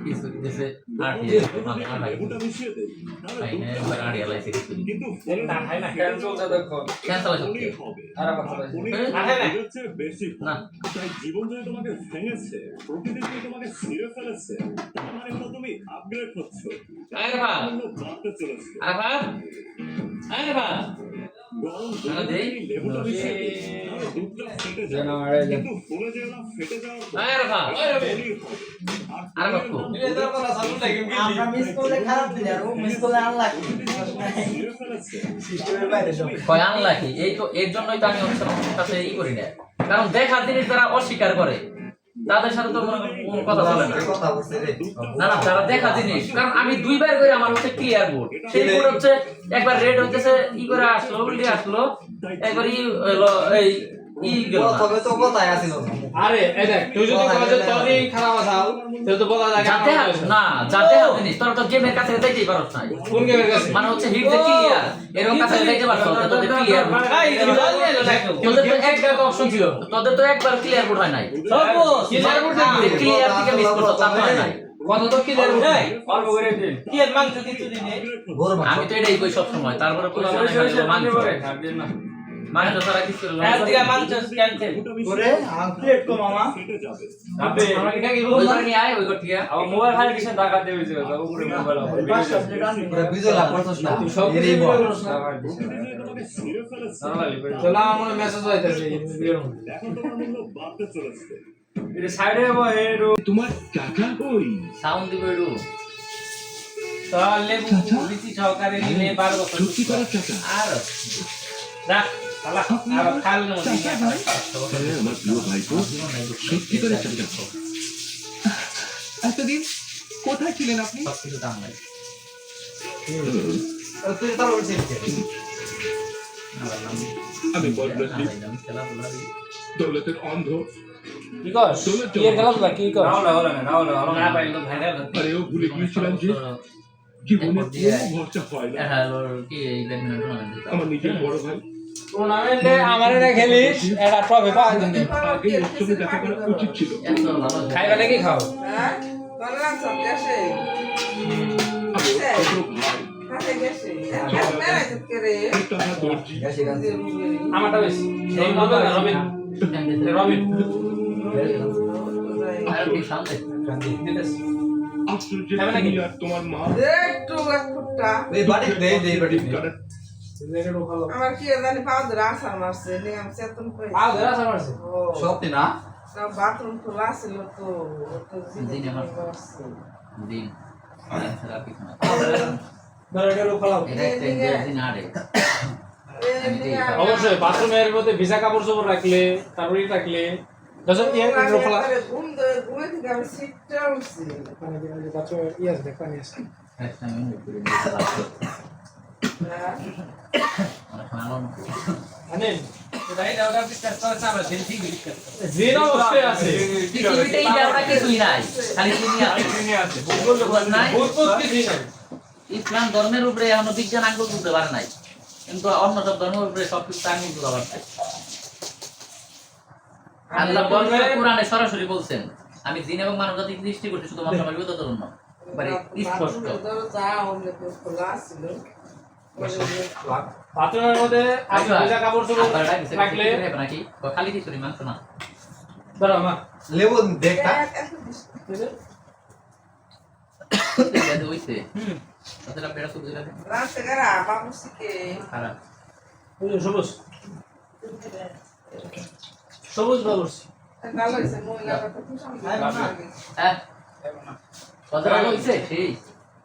কিছু দিতেছে আড়িয়ে খাইনে এবার আড়িয়ে লাইছে কিছু কিন্তু না খাই না ক্যান্সেল যা দেখো ক্যান্সেল হচ্ছে আর কথা বলছি বেশি না তাই জীবন যদি তোমাকে ভেঙেছে প্রকৃতি যদি তোমাকে ছিঁড়ে ফেলেছে তার মানে হলো তুমি আপগ্রেড হচ্ছ আরে বাহ বাড়তে চলেছে আরে বাহ আরে বাহ গরম না দেই লেবুটা মিশিয়ে দিই, তাহলে দুধটা ফেটে যাবে। যেন আরে কিন্তু ফুলে যেও না, ফেটে যাওয়ার পর আরে বাহ তৈরি হবে। আর আরে বাহ আমরা মিস করলে খারাপ দিলে আর ও মিস করলে আনলাকি ছিঁড়ে ফেলেছে সিস্টেমের বাইরে সব কয় আনলাকি এই তো এর জন্যই তো আমি হচ্ছে আমার কাছে ই করি না কারণ দেখার জিনিস তারা অস্বীকার করে তাদের সাথে তো কোনো কথা বলে না কথা বলছে রে না না তারা দেখা জিনিস কারণ আমি দুইবার করে আমার হচ্ছে ক্লিয়ার বোর্ড সেই বোর্ড হচ্ছে একবার রেড হচ্ছে ই করে আসলো উল্টে আসলো একবার ই হলো এই ই গেল না। তবে তো কথাই আছিল আরে এই দেখ তুই যদি কলেজে তোরই খারাপ আসাল তাহলে তো বলা লাগে যাতে না যাতে জিনিস তোরা তো গেমের কাছে যাইতেই পারছ না কোন গেমের কাছে মানে হচ্ছে হিট যে ক্লিয়ার এরকম কাছে যাইতে পারছ না তোদের ক্লিয়ার তোদের তো একবার অপশন ছিল তোদের তো একবার ক্লিয়ার বোর্ড হয় নাই ক্লিয়ার বোর্ড ক্লিয়ার থেকে মিস করছ তা হয় নাই কত তো ক্লিয়ার বোর্ড অল্প করে দিন কি এর মাংস কিছু দিনে গরম আমি তো এটাই কই সব সময় তারপরে কই মাংস মাংস ছাড়া কিছু না আজকে মাংস ক্যান্সেল করে আপডেট কো মামা ফেটে যাবে আবে আমরা কি কি ওই করে নিয়ে আয় ওই করতে আমার মোবাইল খালি কিসে টাকা দেবে যে উপরে মোবাইল পাঁচ আপডেট আনবি করে বিজয় লাভ করছস না সব এরই বল প্রকৃতি যদি তোমাকে ছিঁড়ে ফেলেছে তো না আমার মেসেজ হইতাছে এখন তোমার মূল্য বাড়তে চলেছে এটা সাইডে এরো তোমার টাকা কই সাউন্ড দিবে একটু তাহলে পুলিশি সহকারে নিলে 12 বছর সত্যি করার টাকা আর রাখ শালা আর খাল না আমার প্রিয় ভাইপো সত্যি করে টাকা এতদিন কোথায় ছিলেন আপনি সব কিছু দাম নাই তুই তাহলে বলছিস আমি বদলাচ্ছি খেলাধুলা দৌলতের অন্ধ কি কর কি এর খেলা কি কর না না পাইলো ভাইরাল আরে ও ভুলে গিয়েছিলাম যে জীবনে কোনো ভরসা হয় না হ্যালো কি এই ব্যাডমিন্টন টুর্নামেন্ট আমার নিজের বড় ভাই টুর্নামেন্টে আমারে না খেলিস এটা ট্রফি পাওয়া যাবে আগে ওর সঙ্গে দেখা করা উচিত ছিল এত ভালো খাইবা নাকি খাও হ্যাঁ বললাম সব গেছে আমি ওর ছোট ভাই হাতে গেছে এক মেরাজ করে টাকা দর্জি গাছি গাছি আমারটা বেশি এই নবে রবিন রবিন আর কি সামনে দিতেছ আশ্চর্য খাবে নাকি? তুমি আর তোমার মা একটু ফুটটা এই বাড়ি দে বাড়ি কারণ আমার কি জানি পাও ধরে আসার মারছে নিয়ে আমি চেতন করে আ ধরা সামারছে সত্যি না বাথরুম খোলা ছিল তো দিন আমার দিন সারা কিছু না ধরে গেল ফলাও এটা একটা দিন আরে অবশ্যই বাথরুমের মধ্যে ভিজা কাপড় চোপড় রাখলে তারপরে রাখলে দশম কি একটা ফলা ঘুম ধরে ঘুমে থেকে আমি সিটটা উঠছি পানি দিয়ে বাথরুমে ইয়াস দেখ পানি আছে একটা মিনিট করে নিতে পারবো অনেক ভালো আনেন তাই দাওটা ডিসকাস করা চাবে সেলফি ডিসকাস জিন অবশ্যই আছে পৃথিবীতে এই দাওটা কিছুই নাই খালি তুমি আছে ভূগোল নাই বহুত কিছু নাই ইসলাম ধর্মের উপরে এখনো বিজ্ঞান আঙ্গুল তুলতে পারে নাই কিন্তু অন্য সব ধর্মের উপরে সবকিছু আঙ্গুল তুলতে পারছে আল্লাহ কোরআনে সরাসরি বলছেন আমি জিন এবং মানব জাতিকে সৃষ্টি করছি শুধুমাত্র আমার বিপদের জন্য মানে স্পষ্ট দরজা অন্য খোলা ছিল বাথরুমের মধ্যে আপনি ভিজা কাপড় চোপড় রাখলে নাকি খালি কিছু মাংস না ধরো মা লেবু দেখ না হইছে তাহলে পেড়া সবজি লাগে রাতে গরা বাবু সিকে খারাপ সবুজ সবুজ বাবুস ভালো হইছে মহিলাটা তো খুব সুন্দর লাগে হ্যাঁ কত ভালো হইছে সেই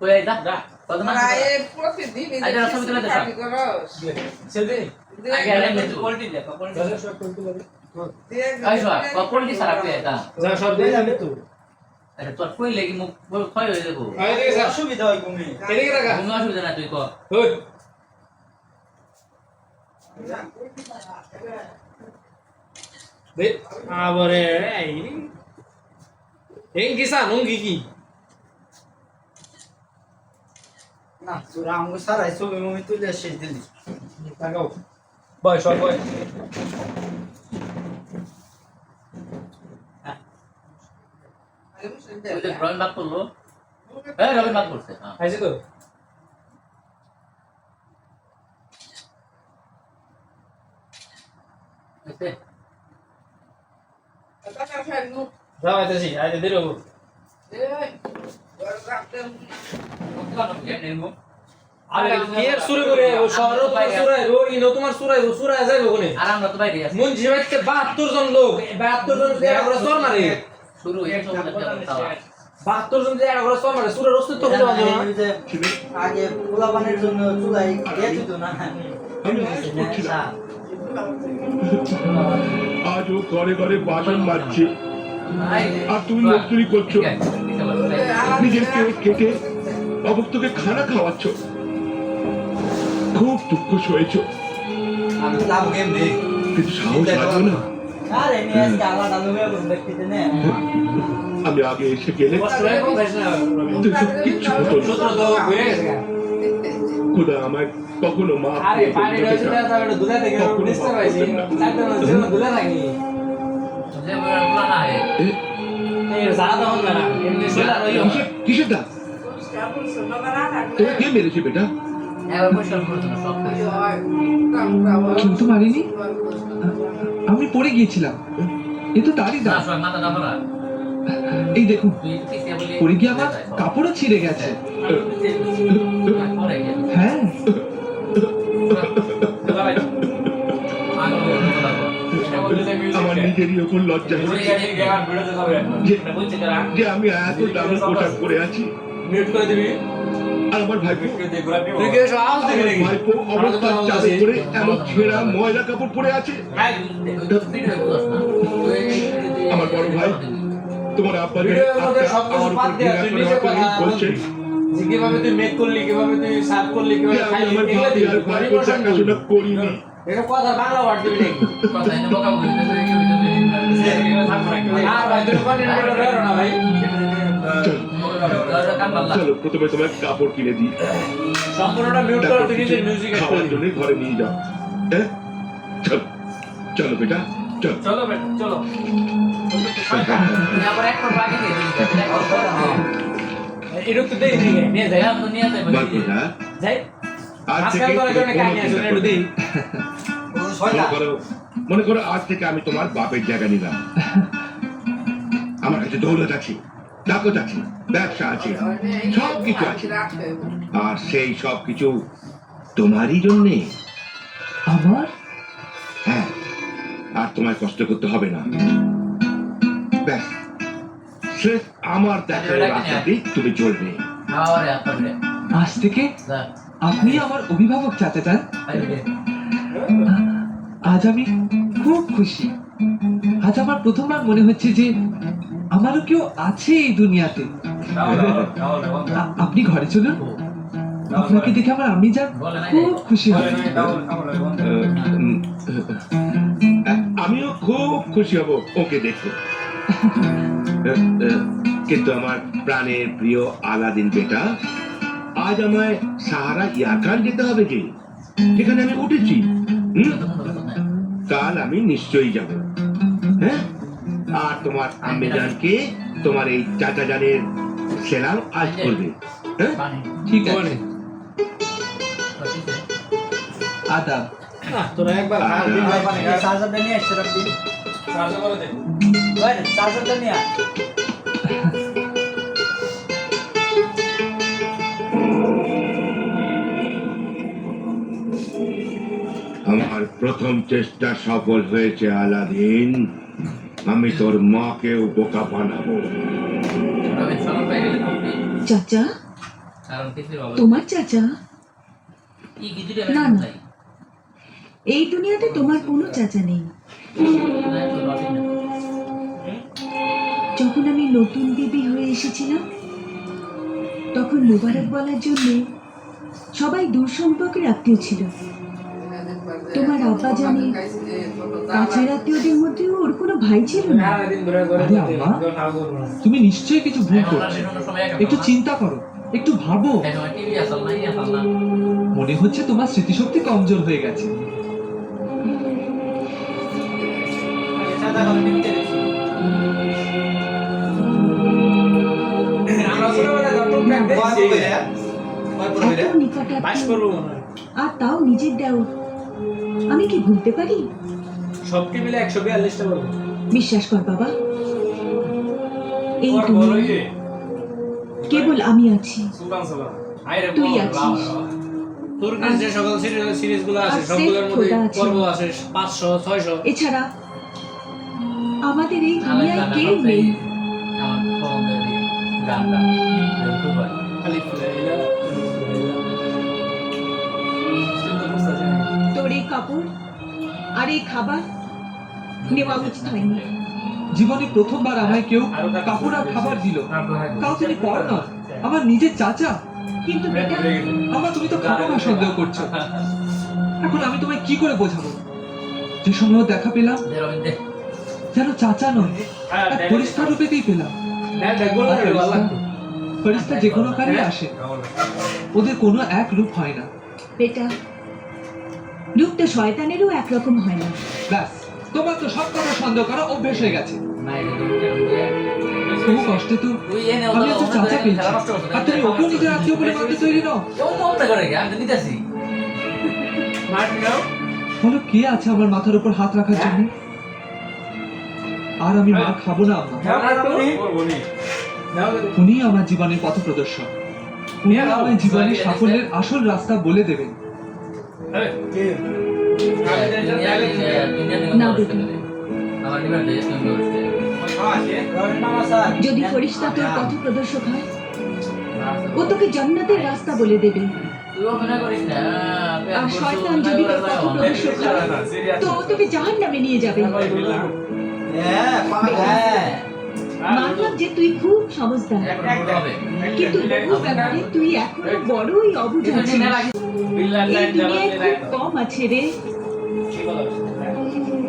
কই আইতা যা কত না আরে প্রতিদিন এই আইতা সব তুলে দে পার্টি করস সেলফি আগে আরে মেজু কোয়ালিটি দেখো ধরে সব করতে লাগে আইসো কোয়ালিটি সারা পেয়ে আইতা যা সব দিয়ে যাবে তো আরে তোর কই লাগি মুখ ক্ষয় হয়ে যাবো এদিকে যা সুবিধা হয় তুমি এদিকে রাখা কোনো অসুবিধা না তুই ক ওই দে আবারে এই কিসা নুঙ্গি কি না তোরা আমাকে সারাই ছবি মুভি তুলে শেষ দিলি তাকাও বয় সব বয় ওই যে ড্রয়িং বাক করলো হ্যাঁ রবিন মাত করছে হ্যাঁ আইছে তো এসে টাকা ফেল নু যাও আইতেছি আইতে দেরি হবো এই বড় রাখতে কত নেব আরে কি এর শুরু করে ও শহর তো সুরাই রোগী নো তোমার সুরাই যাইবো কোনে আর আমরা তো বাইরে আছি মন জিবাইতে 72 জন লোক 72 জন দেড় করে সর মারে শুরু হয়ে গেছে 72 জন দেড় করে সর মারে সুরের অস্তিত্ব খুঁজে পাবো না এই যে আগে পোলাপানের জন্য চুলাই দিয়ে দিত না আজ ও ঘরে ঘরে বাসন মাজছে আর তুমি মুখ চুরি করছো নিজের পেট কেটে অভক্তকে খানা খাওয়াচ্ছ খুব দুঃখ সয়েছ আমি লাভ গেম দেখ কিন্তু সাহস লাগলো না আরে নিয়ে আজকে আলাদা লোকে দেখতে নে আমি আগে এসে গেলে কষ্ট হয় কোন ভাইস না তুই সব কিচ্ছু হতো না সূত্র তো ঘুরে গেছে খোদা আমায় কখনো মা আরে পানি রয়েছে না তাহলে দুধা থেকে নিস্তে পাইছি চারটা জন্য দুধা থাকি যে বলা না এই জাদা হন না এমনি সেটা রইলো কিসের দা তোকে কে মেরেছে বেটা এবার পয়সা করতে না সব কিন্তু মারিনি আমি পড়ে গিয়েছিলাম এ তো তারই না দাম সব মাথা না ধরা এই দেখুন তুই কিসে বলি পড়ে গিয়ে আমার কাপড়ও ছিঁড়ে গেছে পরে গেল হ্যাঁ ভাই আমার নিজেরই ওপর লজ্জা হচ্ছে যে আমি এত দামি পোশাক পরে আছি মিউট করে দিবি আর আমার ভাইপো তুই কি এসব আওয়াজ দিবি নাকি ভাইপো অবস্থার চাদর পরে এমন ছেঁড়া ময়লা কাপড় পরে আছে আমার বড় ভাই তোমার আব্বাকে আমার উপর ঘৃণা করে বলছে যে কিভাবে তুই মেক করলি কিভাবে তুই সার্ভ করলি যে কিভাবে আমি খাইলি আমার এগুলা ভাবি দিবি আর ভাইপো দেখাশোনা করিনি এটা কথা বাংলা ওয়ার্ড দিবি নাকি কথা এনে বকা বলতেছে আর ভাই তুই কন্টেন্ট করে বেরো না ভাই চলো প্রথমে তোমার কাপড় কিনে দিই সম্পূর্ণটা মিউট করে তুই নিজে মিউজিক এড খাওয়ার করবি জন্য ঘরে নিয়ে যাও হ্যাঁ চলো চলো বেটা চলো চলো বেটা চলো আবার এক পর বাকি দিয়ে এরকম তো দেই দিই নিয়ে যাই তো নিয়ে যাবে বাকিটা যাই আজ আজকাল থেকে করে জন্য কাজ নিয়ে আসুন একটু দিই মনে করো আজ থেকে আমি তোমার বাপের জায়গা নিলাম আমার কাছে দৌলত আছে তাকত আছে ব্যবসা আছে সব কিছু আছে আর সেই সব কিছু তোমারই জন্যে আমার হ্যাঁ আর তোমায় কষ্ট করতে হবে না ব্যাস স্রেফ আমার দেখার রাস্তাতেই তুমি চলবে আরে আপনি আজ থেকে যা আপনি আমার অভিভাবক চাচা চান আরে আজ আমি খুব খুশি আজ আমার প্রথমবার মনে হচ্ছে যে আমারও কেউ আছে এই দুনিয়াতে আপনি ঘরে চলুন আপনাকে দেখে আমার আমি যা খুব খুশি হব আমিও খুব খুশি হব ওকে দেখো কিন্তু আমার প্রাণের প্রিয় আলাদিন বেটা আজ আমায় সাহারা ইয়াকান যেতে হবে যে যেখানে আমি উঠেছি কাল আমি নিশ্চয়ই যাব হ্যাঁ আর তোমার আম্মেজানকে তোমার এই চাচা জানের সেলাম আজ করবে হ্যাঁ ঠিক আছে আদাব না তোরা একবার খা দিন ভাই পানি খা চার্জারটা নিয়ে আসছে রাখবি চার্জ করে দে ভাই চার্জারটা নিয়ে আয় আমার প্রথম চেষ্টা সফল হয়েছে আলাদিন আমি তোর মাকেও বোকা বানাবো রবি সরল পাই গেলে তুমি চাচা কারণ কিছু হবে তোমার চাচা ই কিছুটা না, না। এই দুনিয়াতে তোমার কোনো চাচা নেই যখন আমি নতুন বিবি হয়ে এসেছিলাম তখন মোবারক বলার জন্য সবাই দূর সম্পর্কের আত্মীয় ছিল তোমার আব্বা জানে কাছের আত্মীয়দের মধ্যেও ওর কোনো ভাই ছিল না সারা দিন ধরে করে আরে আম্মা, তুমি নিশ্চয়ই কিছু ভুল করছো একটু চিন্তা করো একটু ভাবো টিভি আসল না আসল না মনে হচ্ছে তোমার স্মৃতিশক্তি কমজোর হয়ে গেছে সাদা কালো নিতে দেখছি আমরা ছোটবেলায় যত এত নিকটাত্মীয়, বাস করবো মনে হয় আর তাও নিজের দেওর, আমি কি ভুলতে পারি? সবকে মিলে 142টা বলবো বিশ্বাস কর বাবা, এই বড় দুনিয়ায় ইয়ে কেবল আমি আছি, সুলতান সালাম আইরে তুই আছিস। তুর্কির যে সকল সিরিজগুলো আছে আর সবগুলোর সেফ মধ্যে খোদা আছে। পর্ব আছে 500 600 এছাড়া আমাদের এই দুনিয়ায় কেউ নেই। আমার ফোন দিয়ে গানটা ইউটিউব খালি ফুলাইলা সুন্দর মুস্তাজে তোর এই কাপড় আর এই খাবার নেওয়া উচিত হয়নি। জীবনে প্রথমবার আমায় কেউ কাপড় আর খাবার দিল। তাও তুমি পর না, আমার নিজের চাচা। কিন্তু বেটা, আমার তুমি তো খারাপ সন্দেহ করছো। এখন আমি তোমায় কি করে বোঝাবো? যে সময় দেখা পেলাম যেন চাচা নয়, এক ফেরেশতা রূপেতেই পেলাম। দেখবো না রে ভালো লাগতো ফেরেশতা যে কোনো কারে আসে, ওদের কোনো এক রূপ হয় না। বেটা, রূপটা শয়তানেরও একরকম হয় না। ব্যাস, তোমার তো সব কথা সন্দেহ করা অভ্যেস হয়ে গেছে। বহু কষ্টে তো আমি একটা চাচা পেয়েছি, আর তুমি ওকেও নিজের আত্মীয় বলে মানতে তৈরি নও। বলো কে আছে আমার মাথার উপর হাত রাখার জন্য? আর আমি মার খাবো না আম্মা। উনি আমার জীবনের পথ প্রদর্শক। উনি আমার জীবনের সাফল্যের আসল রাস্তা বলে দেবেন। যদি ফেরেশতা তোর পথ প্রদর্শক হয়, ও তোকে জান্নাতের রাস্তা বলে দেবে। আর শয়তান যদি তোর পথ প্রদর্শক হয়, তো ও তোকে জাহান্নামে নিয়ে যাবে। মানলাম যে তুই খুব সমঝদার, কিন্তু বহু ব্যাপারে তুই এখনো বড়ই অবুঝ আছিস। এই দুনিয়ায় খুব কম আছে রে,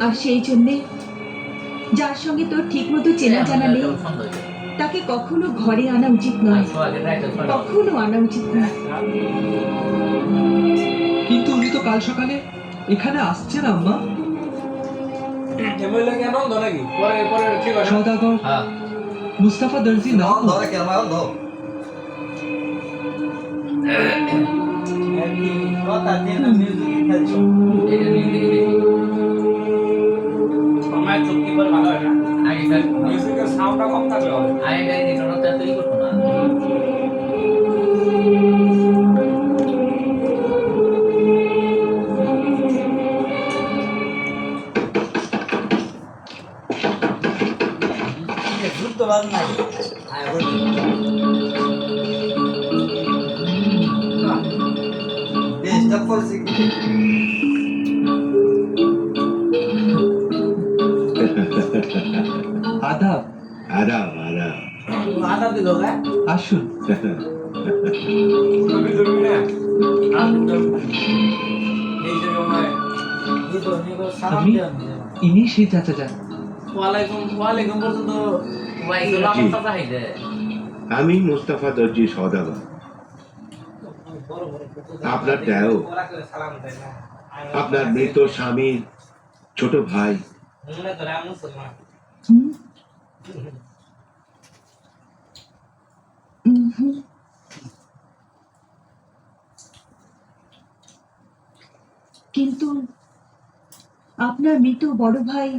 আর সেই জন্যে যার সঙ্গে তোর ঠিক মতো চেনা জানা নেই, তাকে কখনো ঘরে আনা উচিত নয়, কখনো আনা উচিত নয়। কিন্তু উনি তো কাল সকালে এখানে আসছেন আম্মা। এমন লাগে আনন্দ নাকি পরে পরে ঠিক আছে সওদাগর মুস্তাফা দর্জি নাম। আমার চুক্তি করে ভালো হয় না মিউজিকের সাউন্ডটা কম থাকলে হবে আদাব, আরাম আরাম। আদা দিল না আসুন। তুমি ধরবি না এই যে মানে আমি ইনি সেই চাচা যান। ওয়ালাইকুম পর্যন্ত আমি মুস্তাফা দর্জি সওদাগর, আপনার দেও, আপনার মৃত স্বামীর ছোট ভাই। হুম? হুম। কিন্তু আপনার মৃত বড় ভাই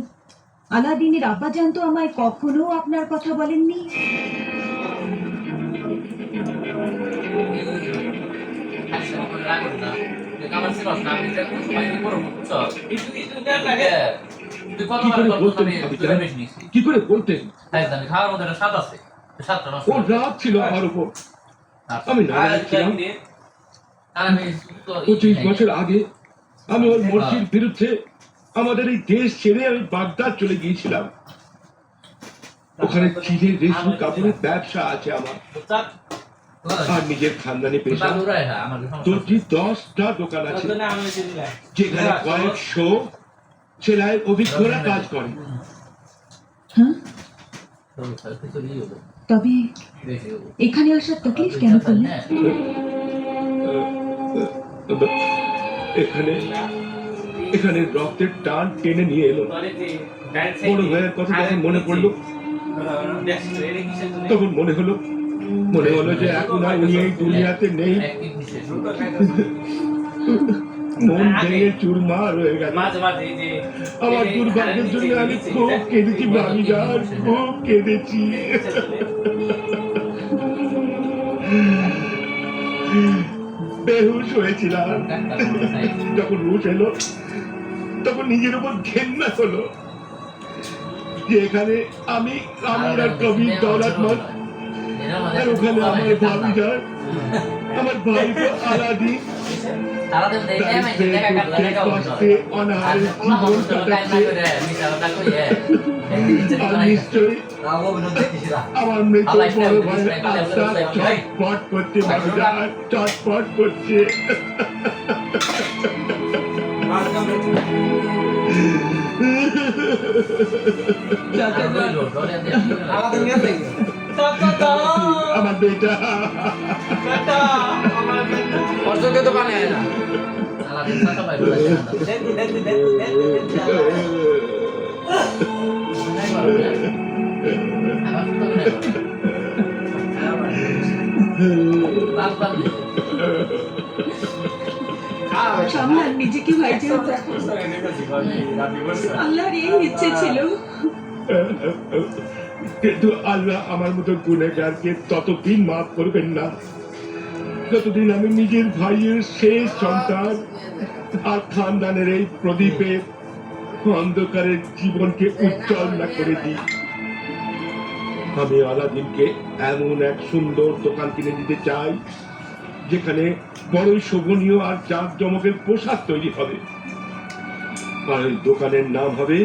আলাদিনের আব্বাজান তো আমায় কখনো আপনার কথা বলেননি। কি করে বলতেন? খাওয়ার মধ্যে একটা স্বাদ আছে, স্বাদটা নষ্ট ওর রাগ ছিল আমার উপর। আমি নারাজ ছিলাম। 25 বছর আগে আমি ওর মর্জির বিরুদ্ধে আমাদের এই দেশ ছেড়ে আমি বাগদাদ চলে গিয়েছিলাম। ওখানে চিলের রেশম কাপড়ের ব্যবসা আছে আমার, আর নিজের খানদানি পেশা। দুটি 10টা দোকান আছে যেখানে কয়েকশো সেলাইয়ের অভিজ্ঞরা কাজ করে। হ্যাঁ, তবে এখানে আসার তকলিফ কেন করলেন? এখানে রক্তের টান টেনে নিয়ে এলো। বড় ভাইয়ের কথা যখন মনে পড়লো, তখন মনে হলো মনে হলো যে এখন আর উনি এই দুনিয়াতে নেই, মন ভেঙে চুরমার হয়ে গেল। আমার দুর্ভাগ্যের জন্য আমি খুব কেঁদেছি ভাবিজান, খুব কেঁদেছি। বেহুশ হয়েছিলাম। যখন হুশ এলো তখন নিজের উপর ঘেন্না হলো যে এখানে আমি আর কবির দৌলতমত, আর ওখানে আমার ভাবিজান, আমার ভাই আলাদিন কষ্টে অনাহারে জীবন কাটাচ্ছে। আর নিশ্চয়ই আমার মৃত বড় ভাইয়ের আত্মা চটপট করছে ভাবিজান, চটপট করছে। আমার বেটা অর্জনকে তো পানি হয় না। সামলান নিজেকে ভাইজান, আল্লাহর এই ইচ্ছে ছিল। কিন্তু আল্লাহ আমার মতো গুনেগারকে ততদিন মাফ করবেন না যতদিন আমি নিজের ভাইয়ের শেষ সন্তান আর খানদানের এই প্রদীপের অন্ধকারের জীবনকে উজ্জ্বল না করে দিই। আমি আলাদিনকে এমন এক সুন্দর দোকান কিনে দিতে চাই যেখানে বড়ই শোভনীয় আর জাঁকজমকের পোশাক তৈরি হবে, আর ওই দোকানের নাম হবে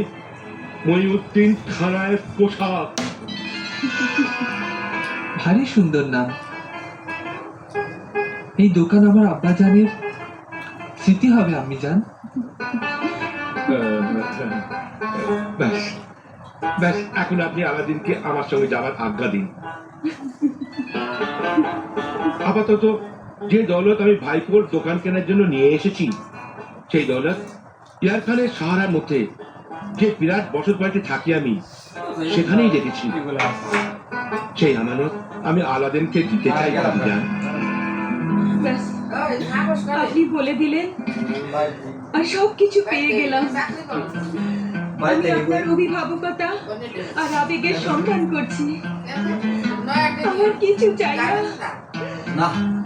মহিউদ্দিন খানায় পোশাক। ভারী সুন্দর নাম। এই দোকান আমার আব্বাজানের স্মৃতি হবে আম্মি জান। ব্যাস ব্যাস, এখন আপনি আলাদিনকে আমার সঙ্গে যাওয়ার আজ্ঞা দিন। আপাতত যে দৌলত আমি ভাইপোর দোকান কেনার জন্য নিয়ে এসেছি, সেই দৌলত ইয়ারখানের সাহারার মধ্যে যে বিরাট বসত বাড়িতে থাকি আমি, সেখানেই রেখেছি। সেই আমানত আমি আলাদিনকে দিতে চাই ভাবিজান। ব্যাস, আপনি বলে দিলেন আর সবকিছু পেয়ে গেলাম। আমি আপনার অভিভাবকতা আর আবেগের সন্ধান করছি। আমার কিছু চাই না,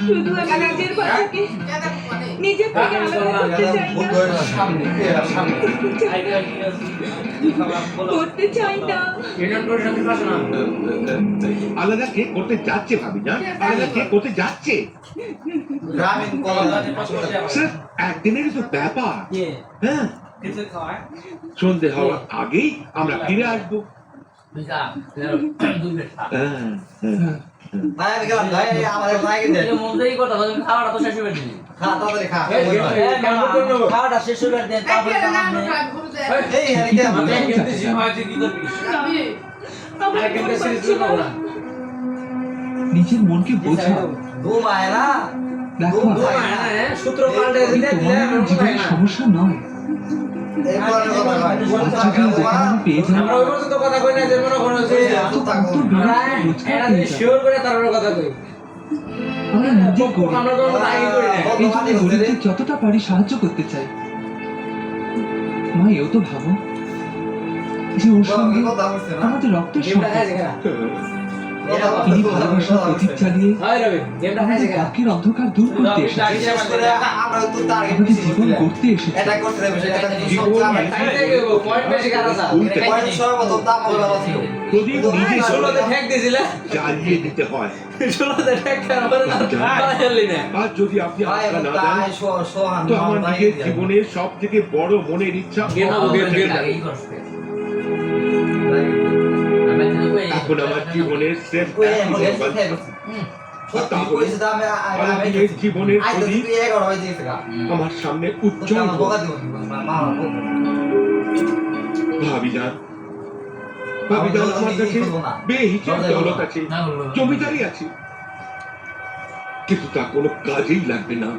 শুধু আমি নিজের বাচ্চাকে নিজের থেকে আলাদা করতে চাই না, করতে চাই না। আলাদা কে করতে যাচ্ছে ভাবিজান? আলাদা কে করতে যাচ্ছে? স্যার, একদিনেরই তো ব্যাপার। হ্যাঁ, সন্ধে হওয়ার আগেই আমরা ফিরে আসবো। খাওয়াটা শেষ হয়ে গেছে, তারপরে নিজের মনকে বোঝাও। দেখো সূত্র পাল্টে এই তোমার জীবনের সমস্যা নয়। আজ যদি যেখানে আমি পেয়ে যাই, আমরা ওই পর্যন্ত কথা কই না, যে মনে করো যে তো কত বেড়ে রোজগার পেয়ে যাই। শিওর করে তারপরে কথা কই। আমরা নিজে গরিব, আমরা তো আগে করি না। এই জন্য গরিবদের যতটা পারি সাহায্য করতে চাই। মা, এও তো ভাবো যে ওর সঙ্গে আমাদের রক্তের সম্পর্ক। তিনি ভালোবাসার প্রদীপ চালিয়ে আমাদের বাকির অন্ধকার দূর করতে এসেছে, আমাদের জীবন গড়তে এসেছে। প্রদীপ নিজে জ্বালিয়ে দিতে হয়। আর যদি আপনি আস্থা না দেন, তো আমার নিজের জীবনের সব থেকে বড় মনের ইচ্ছা এখন আমার জীবনের শ্রেষ্ঠ জীবনের প্রদীপ আমার সামনে উজ্জ্বল। ভাবিজান, ভাবিজান, আমার কাছে বেহিসাব দৌলত আছে, জমিদারি আছে, কিন্তু তা কোনো কাজেই লাগবে না।